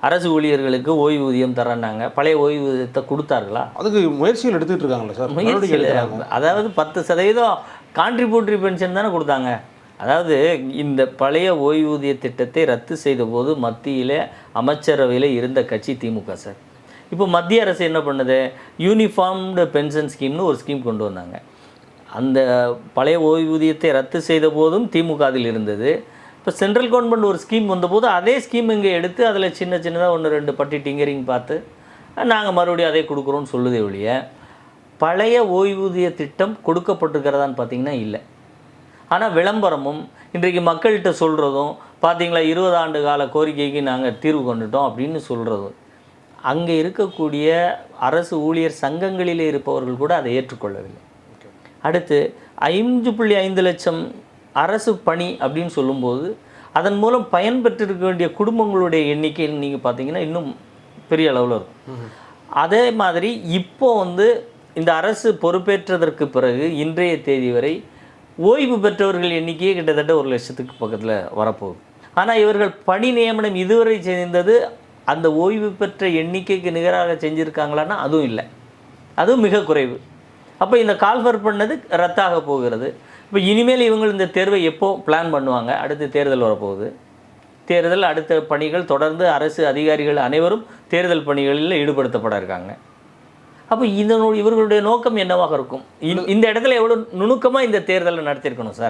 அரசு ஊழியர்களுக்கு ஓய்வூதியம் தரேன்னாங்க. பழைய ஓய்வூதியத்தை கொடுத்தார்களா? அதுக்கு முயற்சிகள் எடுத்துகிட்டு இருக்காங்களா சார்? முயற்சிகள், அதாவது 10% கான்ட்ரிபியூட்டரி பென்ஷன் தானே கொடுத்தாங்க. அதாவது இந்த பழைய ஓய்வூதிய திட்டத்தை ரத்து செய்த போது மத்தியில் அமைச்சரவையில் இருந்த கட்சி திமுக சார். இப்போ மத்திய அரசு என்ன பண்ணுது? யூனிஃபார்ம்டு பென்ஷன் ஸ்கீம்னு ஒரு ஸ்கீம் கொண்டு வந்தாங்க. அந்த பழைய ஓய்வூதியத்தை ரத்து செய்த போதும் திமுக அதில் இருந்தது. இப்போ சென்ட்ரல் கவர்மெண்ட் ஒரு ஸ்கீம் வந்தபோது அதே ஸ்கீம் இங்கே எடுத்து அதில் சின்னதாக 1-2 பட்டி டிங்கரிங் பார்த்து நாங்கள் மறுபடியும் அதே கொடுக்குறோன்னு சொல்லுதே ஒழிய பழைய ஓய்வூதிய திட்டம் கொடுக்கப்பட்டிருக்கிறதான்னு பார்த்தீங்கன்னா இல்லை. ஆனால் விளம்பரமும் இன்றைக்கு மக்கள்கிட்ட சொல்கிறதும் பார்த்தீங்களா, 20 ஆண்டு கால கோரிக்கைக்கு நாங்கள் தீர்வு கொண்டுட்டோம் அப்படின்னு சொல்கிறதும், அங்கே இருக்கக்கூடிய அரசு ஊழியர் சங்கங்களில் இருப்பவர்கள் கூட அதை ஏற்றுக்கொள்ளவில்லை. அடுத்து 5.5 லட்சம் அரசு பணி அப்படின்னு சொல்லும்போது அதன் மூலம் பயன்பெற்றிருக்க வேண்டிய குடும்பங்களுடைய எண்ணிக்கை நீங்கள் பார்த்தீங்கன்னா இன்னும் பெரிய அளவில் இருக்கும். அதே மாதிரி இப்போ இந்த அரசு பொறுப்பேற்றதற்கு பிறகு இன்றைய தேதி வரை ஓய்வு பெற்றவர்கள் எண்ணிக்கையே கிட்டத்தட்ட 1 லட்சத்துக்கு பக்கத்தில் வரப்போகுது. ஆனால் இவர்கள் பணி நியமனம் இதுவரை செய்தது அந்த ஓய்வு பெற்ற எண்ணிக்கைக்கு நிகராக செஞ்சுருக்காங்களான்னா அதுவும் இல்லை, அதுவும் மிக குறைவு. அப்போ இந்த கால்ஃபர் பண்ணது ரத்தாக போகிறது. இப்போ இனிமேல் இவங்க இந்த தேர்வை எப்போ பிளான் பண்ணுவாங்க? அடுத்து தேர்தல் வரப்போகுது. தேர்தல், அடுத்த பணிகள் தொடர்ந்து அரசு அதிகாரிகள் அனைவரும் தேர்தல் பணிகளில் ஈடுபடுத்தப்பட இருக்காங்க. அப்போ இவர்களுடைய நோக்கம் என்னவாக இருக்கும்? இந்த இடத்துல எவ்வளோ நுணுக்கமாக இந்த தேர்தலை நடத்தியிருக்கணும் சார்.